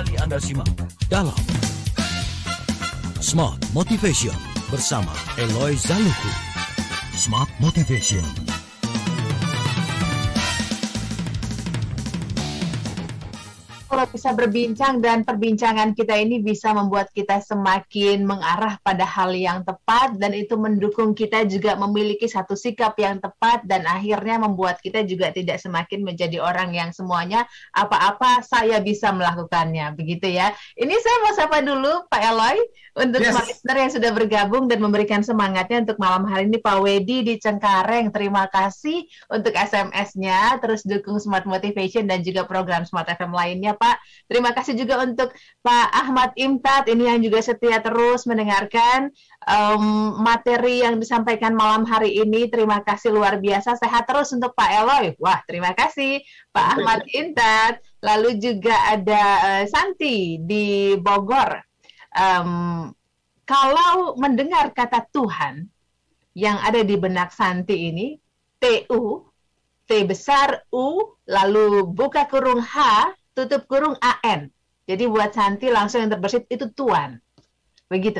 Kembali Anda simak dalam Smart Motivation bersama Eloy Zaluku. Smart Motivation. Kalau bisa berbincang dan perbincangan kita ini bisa membuat kita semakin mengarah pada hal yang tepat dan itu mendukung kita juga memiliki satu sikap yang tepat dan akhirnya membuat kita juga tidak semakin menjadi orang yang semuanya apa-apa saya bisa melakukannya, begitu ya. Ini saya mau sapa dulu Pak Eloy untuk semua listener yang sudah bergabung dan memberikan semangatnya untuk malam hari ini. Pak Wedi di Cengkareng, terima kasih untuk SMS-nya, terus dukung Smart Motivation dan juga program Smart FM lainnya Pak. Terima kasih juga untuk Pak Ahmad Imtad ini yang juga setia terus mendengarkan materi yang disampaikan malam hari ini. Terima kasih luar biasa. Sehat terus untuk Pak Eloy. Wah, terima kasih Pak Ahmad Imtad. Lalu juga ada Santi di Bogor. Kalau mendengar kata Tuhan yang ada di benak Santi ini, TU, T besar U, lalu buka kurung H, tutup kurung AN. Jadi buat Santi langsung yang terbersit itu Tuan. Begitu.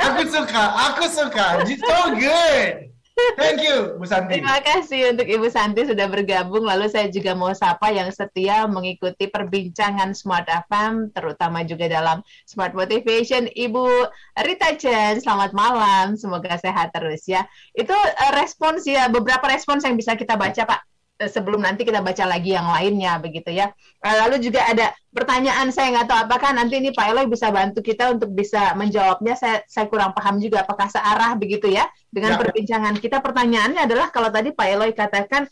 Aku suka. So good. Thank you, Bu Santi. Terima kasih untuk Ibu Santi sudah bergabung. Lalu saya juga mau sapa yang setia mengikuti perbincangan Smart FM, terutama juga dalam Smart Motivation, Ibu Rita Chen. Selamat malam, semoga sehat terus ya. Itu respons ya, beberapa respons yang bisa kita baca Pak. Sebelum nanti kita baca lagi yang lainnya begitu ya. Lalu juga ada pertanyaan, saya nggak tahu apakah nanti ini Pak Eloy bisa bantu kita untuk bisa menjawabnya. Saya kurang paham juga apakah searah begitu ya dengan perbincangan kita. Pertanyaannya adalah kalau tadi Pak Eloy katakan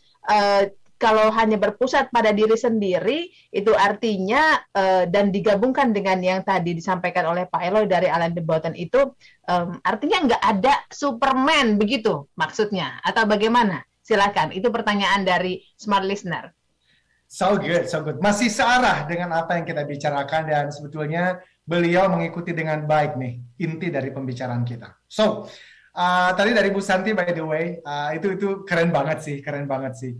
kalau hanya berpusat pada diri sendiri itu artinya dan digabungkan dengan yang tadi disampaikan oleh Pak Eloy dari Alain de Botton itu artinya nggak ada Superman begitu maksudnya atau bagaimana? Silakan, itu pertanyaan dari Smart Listener. So good. Masih searah dengan apa yang kita bicarakan dan sebetulnya beliau mengikuti dengan baik nih inti dari pembicaraan kita. So, tadi dari Bu Santi by the way, itu keren banget sih.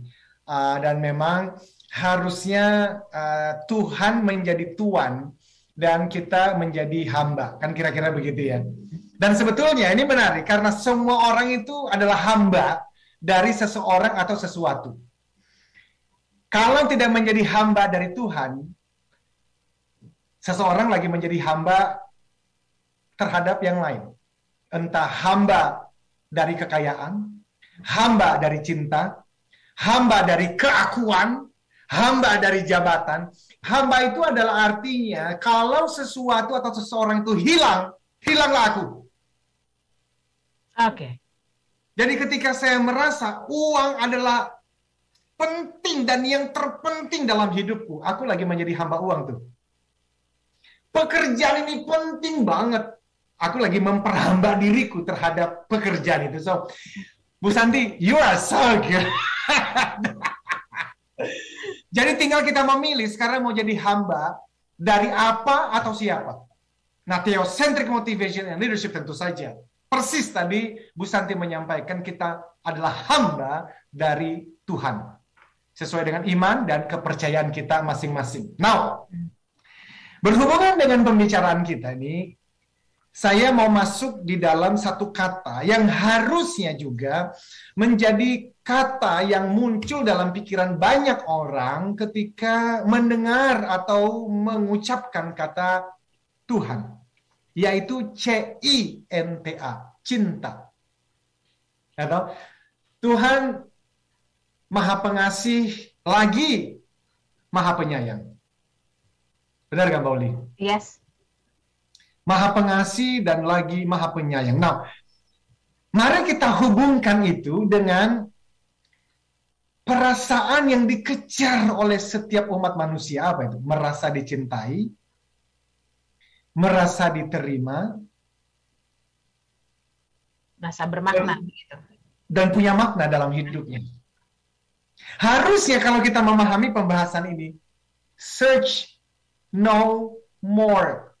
Dan memang harusnya Tuhan menjadi tuan dan kita menjadi hamba, kan kira-kira begitu ya. Dan sebetulnya ini menarik karena semua orang itu adalah hamba dari seseorang atau sesuatu. Kalau tidak menjadi hamba dari Tuhan, seseorang lagi menjadi hamba terhadap yang lain. Entah hamba dari kekayaan, hamba dari cinta, hamba dari keakuan, hamba dari jabatan. Hamba itu adalah artinya kalau sesuatu atau seseorang itu hilang, hilanglah aku. Oke. Jadi ketika saya merasa uang adalah penting dan yang terpenting dalam hidupku, aku lagi menjadi hamba uang tuh. Pekerjaan ini penting banget. Aku lagi memperhamba diriku terhadap pekerjaan itu. So, Bu Santi, you are so good. Jadi tinggal kita memilih sekarang mau jadi hamba dari apa atau siapa. Nah, theocentric motivation and leadership tentu saja. Persis tadi Bu Santi menyampaikan kita adalah hamba dari Tuhan. Sesuai dengan iman dan kepercayaan kita masing-masing. Now, berhubungan dengan pembicaraan kita ini, saya mau masuk di dalam satu kata yang harusnya juga menjadi kata yang muncul dalam pikiran banyak orang ketika mendengar atau mengucapkan kata Tuhan. Yaitu CINTA, cinta. Atau Tuhan Maha Pengasih lagi Maha Penyayang. Benar kan, Mbak Uli? Yes. Maha Pengasih dan lagi Maha Penyayang. Nah, mari kita hubungkan itu dengan perasaan yang dikejar oleh setiap umat manusia. Apa itu? Merasa dicintai, merasa diterima, merasa bermakna dan punya makna dalam hidupnya. Harusnya kalau kita memahami pembahasan ini, search no more.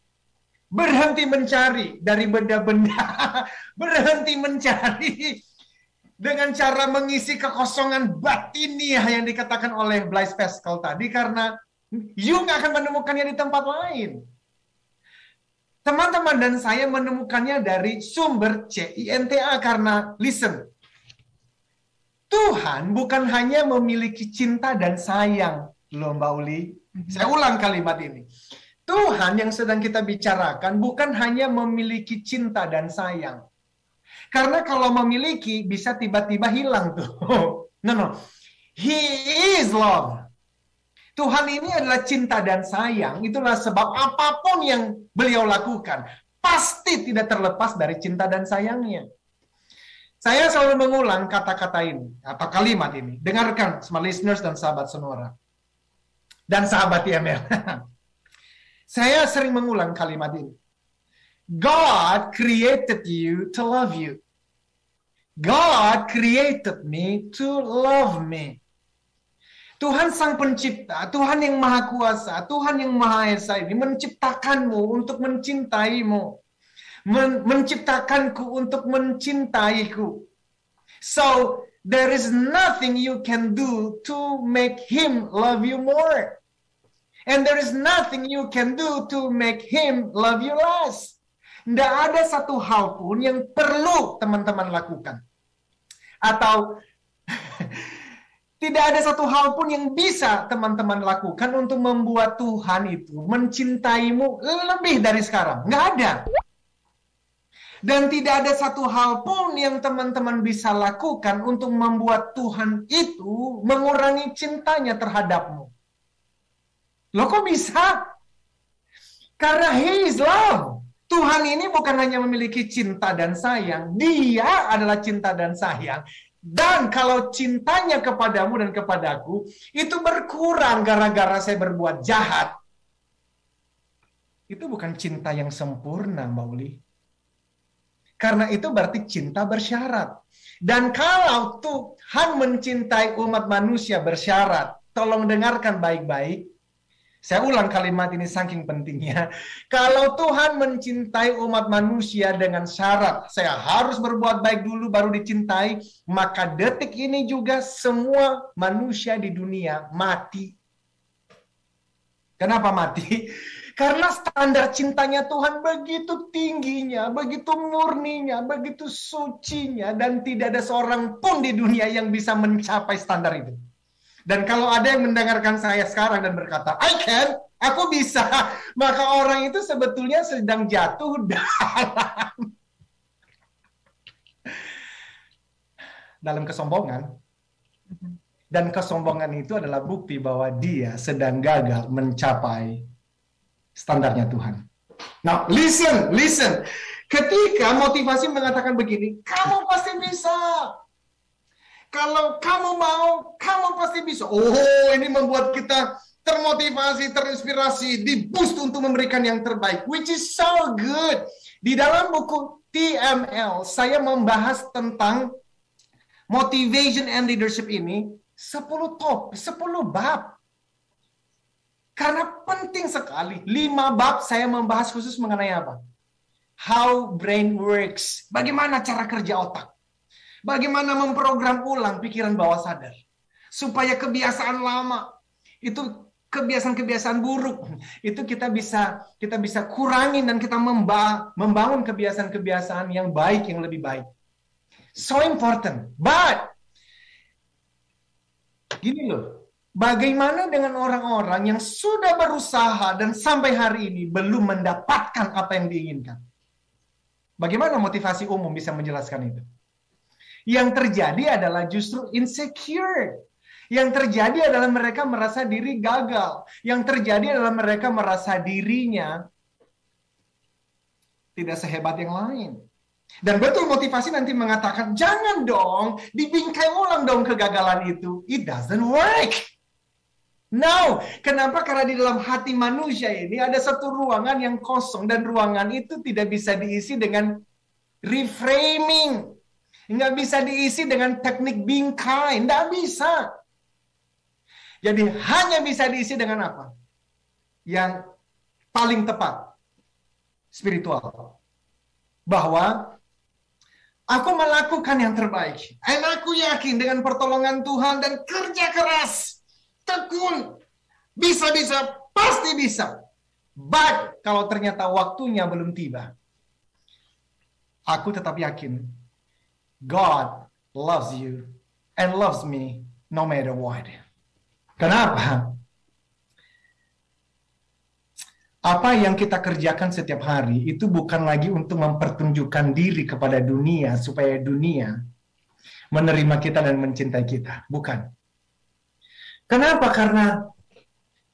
Berhenti mencari dari benda-benda, berhenti mencari dengan cara mengisi kekosongan batiniah yang dikatakan oleh Blaise Pascal tadi, karena you nggak akan menemukannya di tempat lain. Teman-teman dan saya menemukannya dari sumber CINTA, karena listen, Tuhan bukan hanya memiliki cinta dan sayang, loh Mbak Uli. Saya ulang kalimat ini. Tuhan yang sedang kita bicarakan bukan hanya memiliki cinta dan sayang. Karena kalau memiliki bisa tiba-tiba hilang tuh. No. He is love. Tuhan ini adalah cinta dan sayang. Itulah sebab apapun yang beliau lakukan pasti tidak terlepas dari cinta dan sayangnya. Saya selalu mengulang kata-kata ini atau kalimat ini. Dengarkan semua listeners dan sahabat Sonora. Dan sahabat IML. Saya sering mengulang kalimat ini. God created you to love you. God created me to love me. Tuhan Sang Pencipta, Tuhan yang Maha Kuasa, Tuhan yang Maha Esa ini menciptakanmu untuk mencintaimu. Menciptakanku untuk mencintaiku. So, there is nothing you can do to make Him love you more. And there is nothing you can do to make Him love you less. Tidak ada satu hal pun yang perlu teman-teman lakukan. Atau tidak ada satu hal pun yang bisa teman-teman lakukan untuk membuat Tuhan itu mencintaimu lebih dari sekarang. Nggak ada. Dan tidak ada satu hal pun yang teman-teman bisa lakukan untuk membuat Tuhan itu mengurangi cintanya terhadapmu. Loh kok bisa? Karena He is love. Tuhan ini bukan hanya memiliki cinta dan sayang, Dia adalah cinta dan sayang. Dan kalau cintanya kepadamu dan kepadaku itu berkurang gara-gara saya berbuat jahat, itu bukan cinta yang sempurna, Mbak Uli. Karena itu berarti cinta bersyarat. Dan kalau Tuhan mencintai umat manusia bersyarat, tolong dengarkan baik-baik. Saya ulang kalimat ini saking pentingnya. Kalau Tuhan mencintai umat manusia dengan syarat, saya harus berbuat baik dulu baru dicintai, maka detik ini juga semua manusia di dunia mati. Kenapa mati? Karena standar cintanya Tuhan begitu tingginya, begitu murninya, begitu sucinya, dan tidak ada seorang pun di dunia yang bisa mencapai standar itu. Dan kalau ada yang mendengarkan saya sekarang dan berkata, I can, aku bisa, maka orang itu sebetulnya sedang jatuh dalam kesombongan. Dan kesombongan itu adalah bukti bahwa dia sedang gagal mencapai standarnya Tuhan. Now, listen. Ketika motivasi mengatakan begini, kamu pasti bisa. Kalau kamu mau, kamu pasti bisa. Oh, ini membuat kita termotivasi, terinspirasi, di-boost untuk memberikan yang terbaik. Which is so good. Di dalam buku TML, saya membahas tentang motivation and leadership ini 10 bab. Karena penting sekali. 5 bab saya membahas khusus mengenai apa? How brain works. Bagaimana cara kerja otak. Bagaimana memprogram ulang pikiran bawah sadar. Supaya kebiasaan lama, itu kebiasaan-kebiasaan buruk, itu kita bisa kurangin dan kita membangun kebiasaan-kebiasaan yang baik, yang lebih baik. So important. But, gini loh, bagaimana dengan orang-orang yang sudah berusaha dan sampai hari ini belum mendapatkan apa yang diinginkan? Bagaimana motivasi umum bisa menjelaskan itu? Yang terjadi adalah justru insecure. Yang terjadi adalah mereka merasa diri gagal. Yang terjadi adalah mereka merasa dirinya tidak sehebat yang lain. Dan betul motivasi nanti mengatakan, jangan dong, dibingkai ulang dong kegagalan itu. It doesn't work. No, kenapa? Karena di dalam hati manusia ini ada satu ruangan yang kosong. Dan ruangan itu tidak bisa diisi dengan reframing. Nggak bisa diisi dengan teknik bingkai. Nggak bisa. Jadi hanya bisa diisi dengan apa? Yang paling tepat. Spiritual. Bahwa Aku melakukan yang terbaik. Dan aku yakin dengan pertolongan Tuhan dan kerja keras, tekun, bisa-bisa, pasti bisa. But, kalau ternyata waktunya belum tiba, aku tetap yakin, God loves you and loves me no matter what. Kenapa? Apa yang kita kerjakan setiap hari itu bukan lagi untuk mempertunjukkan diri kepada dunia supaya dunia menerima kita dan mencintai kita. Bukan. Kenapa? Karena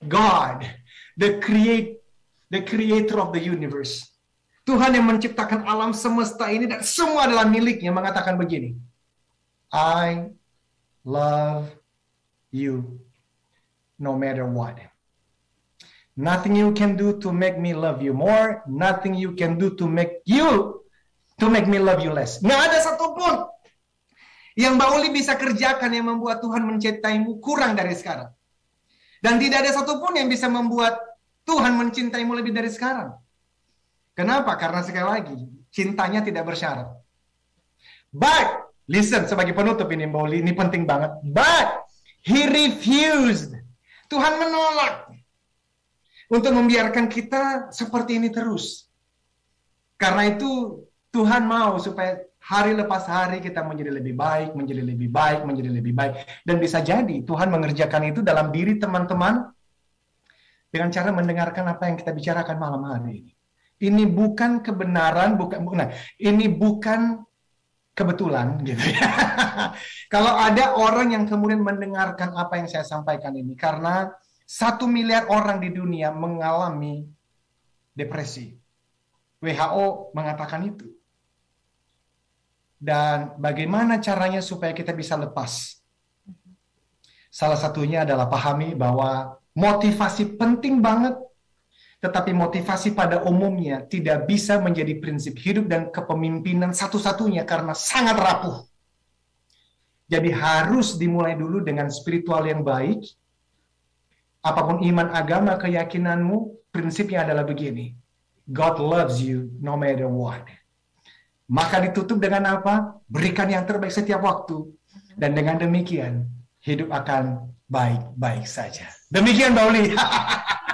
God, the creator of the universe, Tuhan yang menciptakan alam semesta ini dan semua adalah miliknya, mengatakan begini, I love you no matter what. Nothing you can do to make me love you more. Nothing you can do to make me love you less. Nggak ada satupun yang Mbak Uli bisa kerjakan yang membuat Tuhan mencintaimu kurang dari sekarang. Dan tidak ada satupun yang bisa membuat Tuhan mencintaimu lebih dari sekarang. Kenapa? Karena sekali lagi, cintanya tidak bersyarat. But, listen, sebagai penutup ini Mbak Uli, ini penting banget. But, He refused. Tuhan menolak untuk membiarkan kita seperti ini terus. Karena itu Tuhan mau supaya hari lepas hari kita menjadi lebih baik, menjadi lebih baik, menjadi lebih baik. Dan bisa jadi Tuhan mengerjakan itu dalam diri teman-teman dengan cara mendengarkan apa yang kita bicarakan malam hari ini. Ini bukan kebenaran, ini bukan kebetulan gitu ya. Kalau ada orang yang kemudian mendengarkan apa yang saya sampaikan ini, karena 1 miliar orang di dunia mengalami depresi. WHO mengatakan itu. Dan bagaimana caranya supaya kita bisa lepas? Salah satunya adalah pahami bahwa motivasi penting banget, tetapi motivasi pada umumnya tidak bisa menjadi prinsip hidup dan kepemimpinan satu-satunya karena sangat rapuh. Jadi harus dimulai dulu dengan spiritual yang baik. Apapun iman, agama, keyakinanmu, prinsipnya adalah begini. God loves you no matter what. Maka ditutup dengan apa? Berikan yang terbaik setiap waktu. Dan dengan demikian, hidup akan baik-baik saja. Demikian, Mbak Uli.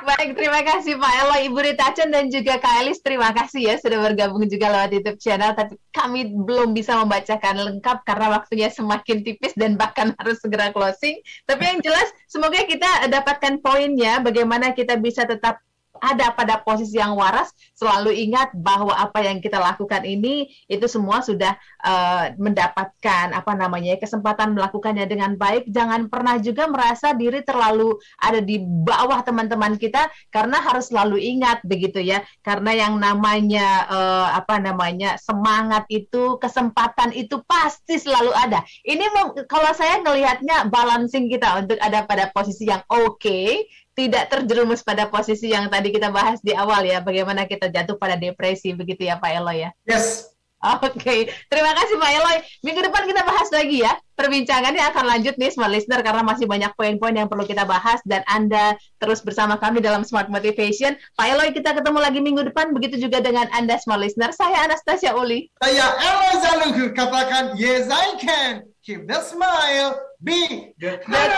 Baik, terima kasih Pak Eloy, Ibu Rita Chen, dan juga Kak Elis. Terima kasih ya sudah bergabung juga lewat YouTube channel. Tapi kami belum bisa membacakan lengkap karena waktunya semakin tipis dan bahkan harus segera closing. Tapi yang jelas, semoga kita dapatkan poinnya bagaimana kita bisa tetap ada pada posisi yang waras, selalu ingat bahwa apa yang kita lakukan ini itu semua sudah mendapatkan kesempatan melakukannya dengan baik. Jangan pernah juga merasa diri terlalu ada di bawah teman-teman kita, karena harus selalu ingat begitu ya. Karena yang namanya semangat itu, kesempatan itu pasti selalu ada. Ini kalau saya ngelihatnya balancing kita untuk ada pada posisi yang oke, tidak terjerumus pada posisi yang tadi kita bahas di awal ya, bagaimana kita jatuh pada depresi, begitu ya Pak Eloy ya? Yes. Oke. Terima kasih Pak Eloy. Minggu depan kita bahas lagi ya. Perbincangannya akan lanjut nih Smart Listener, karena masih banyak poin-poin yang perlu kita bahas, dan Anda terus bersama kami dalam Smart Motivation. Pak Eloy, kita ketemu lagi minggu depan, begitu juga dengan Anda Smart Listener. Saya Anastasia Uli. Saya Eloy Zalunggu, katakan yes I can. Keep the smile, be the connection.